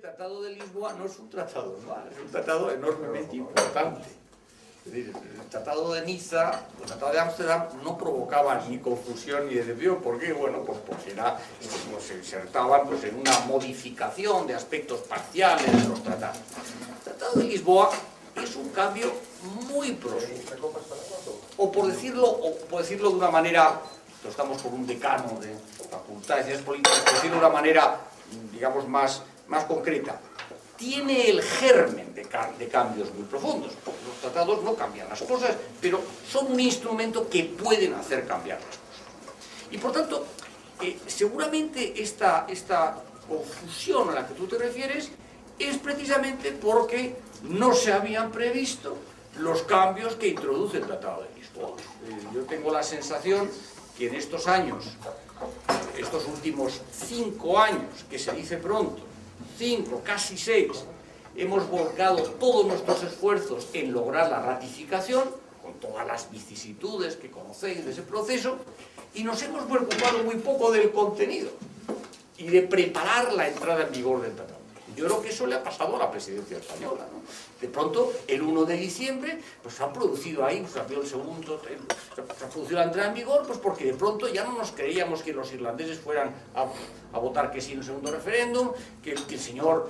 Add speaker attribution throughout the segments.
Speaker 1: el Tratado de Lisboa no es un tratado normal, es un tratado enormemente importante. Es decir, el Tratado de Niza, el Tratado de Ámsterdam no provocaba ni confusión ni desvío. ¿Por qué? Bueno, pues porque se insertaban pues, en una modificación de aspectos parciales de los tratados. El Tratado de Lisboa es un cambio muy profundo. O por decirlo de una manera, estamos con un decano de Facultad de Ciencias Políticas, por decirlo de una manera, digamos, más concreta, tiene el germen de cambios muy profundos. Los tratados no cambian las cosas, pero son un instrumento que pueden hacer cambiar las cosas. Y por tanto, seguramente esta confusión a la que tú te refieres es precisamente porque no se habían previsto los cambios que introduce el Tratado de Lisboa. Yo tengo la sensación que en estos años, estos últimos 5 años, que se dice pronto, 5, casi 6, hemos volcado todos nuestros esfuerzos en lograr la ratificación, con todas las vicisitudes que conocéis de ese proceso, y nos hemos preocupado muy poco del contenido y de preparar la entrada en vigor del tratado. Yo creo que eso le ha pasado a la presidencia española, ¿no? De pronto, el 1 de diciembre, pues se ha producido ahí, se ha producido la entrada en vigor, pues porque de pronto ya no nos creíamos que los irlandeses fueran a votar que sí en el segundo referéndum, que el señor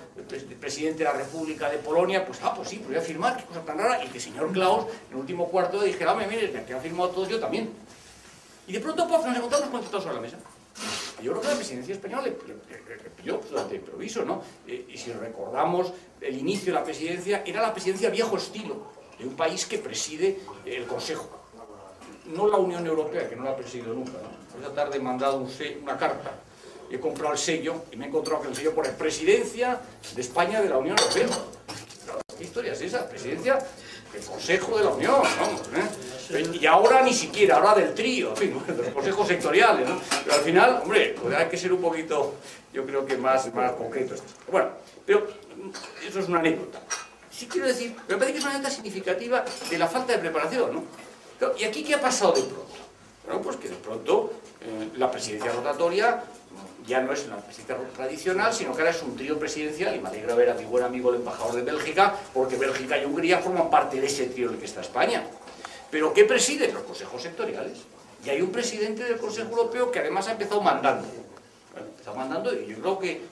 Speaker 1: presidente de la República de Polonia, pues sí, pues voy a firmar, qué cosa tan rara, y que el señor Klaus, en el último cuarto, dijera, mire, que han firmado todos, yo también. Y de pronto, pues nos encontramos con tratados sobre la mesa. Yo creo que la presidencia española le pilló durante el improviso, ¿no? Y si recordamos, el inicio de la presidencia era la presidencia viejo estilo, de un país que preside el Consejo. No la Unión Europea, que no la ha presidido nunca, ¿no? Esta tarde he mandado una carta, he comprado el sello y me he encontrado que el sello pone Presidencia de España de la Unión Europea. ¿Qué historia es esa? Presidencia del Consejo de la Unión, vamos, Y ahora ni siquiera, ahora del trío, en fin, de los consejos sectoriales, ¿no? Pero al final, hombre, pues hay que ser un poquito, yo creo que más concreto. Bueno, pero eso es una anécdota. Sí quiero decir, me parece que es una anécdota significativa de la falta de preparación, ¿no? Pero, ¿y aquí qué ha pasado de pronto? Bueno, pues que de pronto la presidencia rotatoria ya no es una presidencia tradicional, sino que ahora es un trío presidencial, y me alegra ver a mi buen amigo el embajador de Bélgica, porque Bélgica y Hungría forman parte de ese trío en el que está España. ¿Pero qué presiden? Los consejos sectoriales. Y hay un presidente del Consejo Europeo que además ha empezado mandando. Bueno, ha empezado mandando, y yo creo que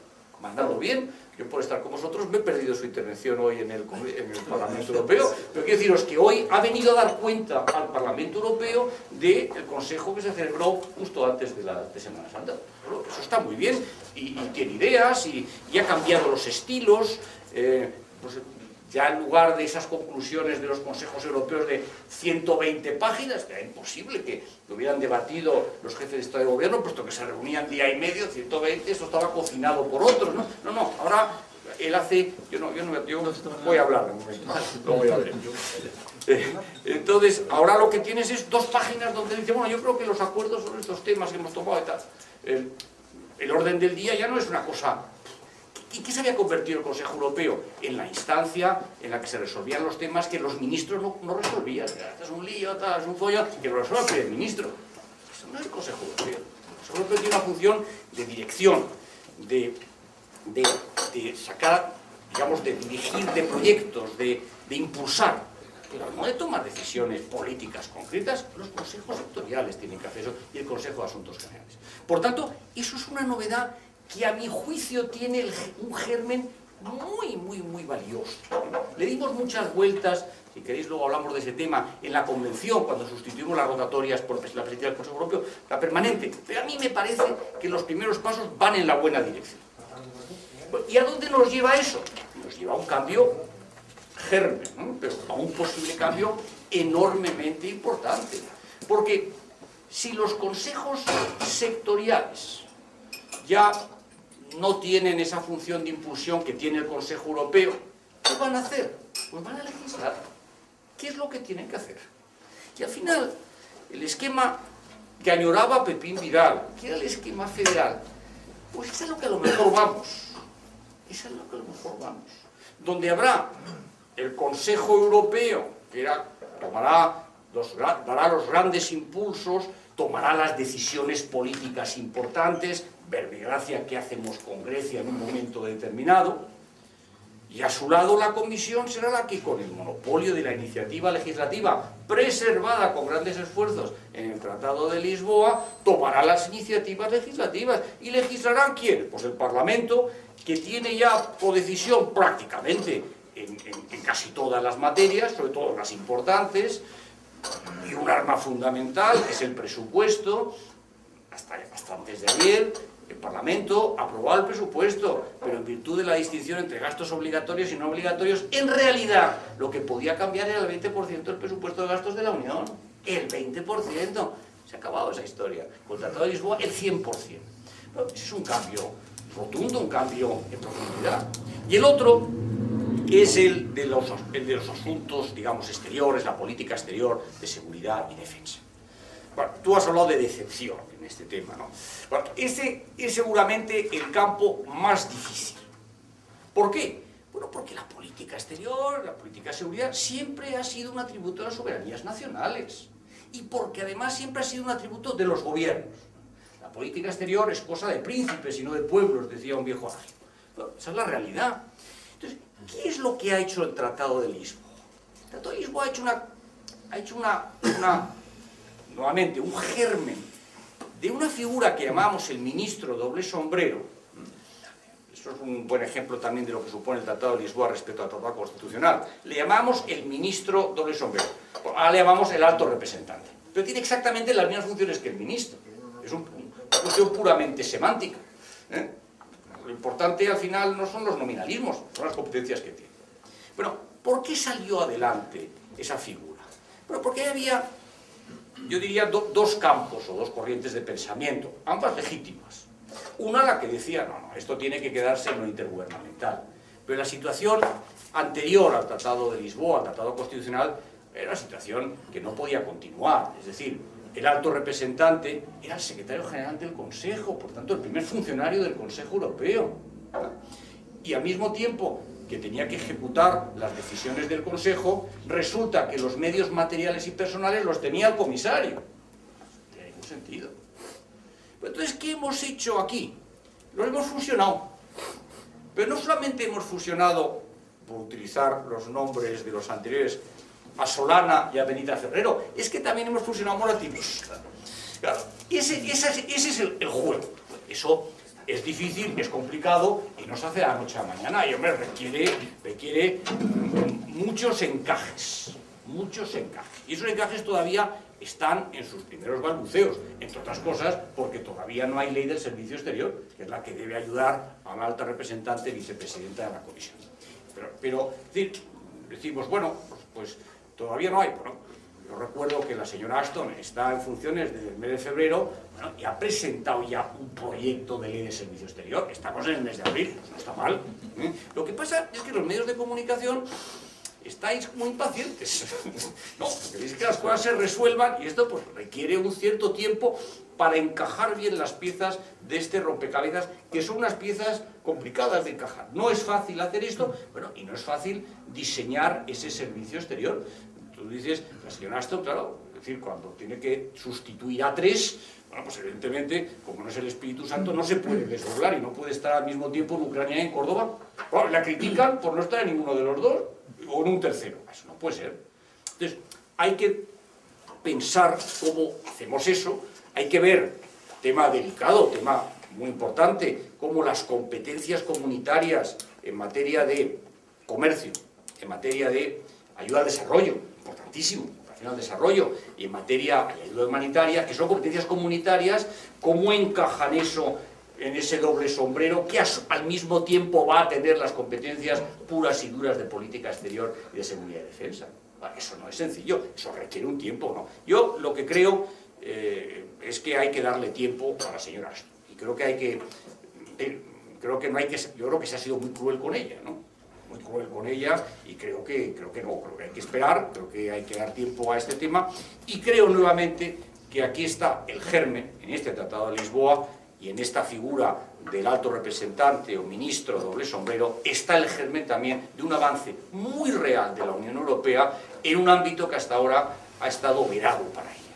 Speaker 1: mandando bien. Yo por estar con vosotros me he perdido su intervención hoy en el Parlamento Europeo, pero quiero deciros que hoy ha venido a dar cuenta al Parlamento Europeo del Consejo que se celebró justo antes de Semana Santa. Bueno, eso está muy bien, y tiene ideas, y ha cambiado los estilos, pues ya en lugar de esas conclusiones de los consejos europeos de 120 páginas, que era imposible que lo hubieran debatido los jefes de Estado y Gobierno, puesto que se reunían día y medio, 120, eso estaba cocinado por otros, ¿no? No, ahora él hace... Yo voy a hablar de un momento, lo voy a ver. Entonces, ahora lo que tienes es 2 páginas donde dice, bueno, yo creo que los acuerdos sobre estos temas que hemos tomado y tal, el orden del día ya no es una cosa... ¿Y qué se había convertido el Consejo Europeo? En la instancia en la que se resolvían los temas que los ministros no resolvían. Este es un lío, tal, es un follón, que lo resuelve el primer ministro. Eso no es el Consejo Europeo. El Consejo Europeo tiene una función de dirección, de sacar, digamos, de dirigir de proyectos, de impulsar, pero no de tomar decisiones políticas concretas. Los consejos sectoriales tienen que hacer eso, y el Consejo de Asuntos Generales. Por tanto, eso es una novedad que a mi juicio tiene un germen muy valioso. Le dimos muchas vueltas, si queréis luego hablamos de ese tema, en la convención, cuando sustituimos las rotatorias por la presidencia del Consejo Europeo, la permanente. Pero a mí me parece que los primeros pasos van en la buena dirección. ¿Y a dónde nos lleva eso? Nos lleva a un cambio germen, ¿no? Pero a un posible cambio enormemente importante. Porque si los consejos sectoriales ya no tienen esa función de impulsión que tiene el Consejo Europeo, ¿qué van a hacer? Pues van a legislar. ¿Qué es lo que tienen que hacer? Y al final, el esquema que añoraba Pepín Vidal, que era el esquema federal, pues es a lo que a lo mejor vamos. Es a lo que a lo mejor vamos. Donde habrá el Consejo Europeo, que dará los grandes impulsos, tomará las decisiones políticas importantes, verbigracia que hacemos con Grecia en un momento determinado, Y a su lado la Comisión será la que, con el monopolio de la iniciativa legislativa preservada con grandes esfuerzos en el Tratado de Lisboa, tomará las iniciativas legislativas. ¿Y legislarán quién? Pues el Parlamento, que tiene ya codecisión prácticamente en casi todas las materias, sobre todo las importantes, y un arma fundamental es el presupuesto. Hasta antes de ayer el Parlamento aprobó el presupuesto, pero en virtud de la distinción entre gastos obligatorios y no obligatorios, en realidad lo que podía cambiar era el 20% del presupuesto de gastos de la Unión. El 20%. Se ha acabado esa historia. Con el Tratado de Lisboa, el 100%. Bueno, es un cambio rotundo, un cambio en profundidad. Y el otro es el de los asuntos, digamos, exteriores, la política exterior de seguridad y defensa. Bueno, tú has hablado de decepción en este tema, ¿no? Bueno, ese es seguramente el campo más difícil. ¿Por qué? Bueno, porque la política exterior, la política de seguridad, siempre ha sido un atributo de las soberanías nacionales. Y porque además siempre ha sido un atributo de los gobiernos. La política exterior es cosa de príncipes y no de pueblos, decía un viejo ágil. Bueno, esa es la realidad. Entonces, ¿qué es lo que ha hecho el Tratado de Lisboa? El Tratado de Lisboa ha hecho nuevamente, un germen de una figura que llamamos el ministro doble sombrero. Eso es un buen ejemplo también de lo que supone el Tratado de Lisboa respecto al Tratado Constitucional. Le llamamos el ministro doble sombrero. Ahora le llamamos el alto representante. Pero tiene exactamente las mismas funciones que el ministro. Es una cuestión puramente semántica. Lo importante al final no son los nominalismos, son las competencias que tiene. Bueno, ¿por qué salió adelante esa figura? Bueno, porque había, yo diría, dos campos o dos corrientes de pensamiento, ambas legítimas. Una, la que decía, no, esto tiene que quedarse en lo intergubernamental. Pero la situación anterior al Tratado de Lisboa, al Tratado Constitucional, era una situación que no podía continuar. Es decir, el alto representante era el secretario general del Consejo, por tanto, el primer funcionario del Consejo Europeo. Y al mismo tiempo que tenía que ejecutar las decisiones del Consejo, resulta que los medios materiales y personales los tenía el comisario. No tiene ningún sentido. Pero entonces, ¿qué hemos hecho aquí? Lo hemos fusionado. Pero no solamente hemos fusionado, por utilizar los nombres de los anteriores, a Solana y a Benita Ferrero, es que también hemos fusionado a Moratibus. Claro, ese es el juego. Eso es difícil, es complicado y no se hace de la noche a la mañana. Y, hombre, requiere muchos encajes. Y esos encajes todavía están en sus primeros balbuceos, entre otras cosas porque todavía no hay ley del servicio exterior, que es la que debe ayudar a la alta representante vicepresidenta de la Comisión. Pero decimos, bueno, pues todavía no hay. Bueno, yo recuerdo que la señora Ashton está en funciones desde el mes de febrero, bueno, y ha presentado ya un proyecto de ley de servicio exterior. Estamos en el mes de abril, pues no está mal. Lo que pasa es que los medios de comunicación estáis muy impacientes. No, queréis que las cosas se resuelvan y esto pues requiere un cierto tiempo para encajar bien las piezas de este rompecabezas, que son unas piezas complicadas de encajar. No es fácil hacer esto, bueno, y no es fácil diseñar ese servicio exterior. Tú dices, la señora Ashton, claro, es decir, cuando tiene que sustituir a tres, bueno, pues evidentemente, como no es el Espíritu Santo, no se puede desdoblar y no puede estar al mismo tiempo en Ucrania y en Córdoba. Bueno, la critican por no estar en ninguno de los dos, o en un tercero. Eso no puede ser. Entonces, hay que pensar cómo hacemos eso, hay que ver, tema delicado, tema muy importante, cómo las competencias comunitarias en materia de comercio, en materia de ayuda al desarrollo, importantísimo, al desarrollo, y en materia de ayuda humanitaria, que son competencias comunitarias, cómo encajan eso en ese doble sombrero que al mismo tiempo va a tener las competencias puras y duras de política exterior y de seguridad y defensa. Eso no es sencillo, eso requiere un tiempo, ¿no? Yo lo que creo es que hay que darle tiempo a la señora Ashton, y creo que yo creo que se ha sido muy cruel con ella, ¿no? Muy cruel con ella, y creo que hay que esperar, creo que hay que dar tiempo a este tema, y creo nuevamente que aquí está el germen, en este Tratado de Lisboa, y en esta figura del alto representante o ministro doble sombrero, está el germen también de un avance muy real de la Unión Europea en un ámbito que hasta ahora ha estado vedado para ello.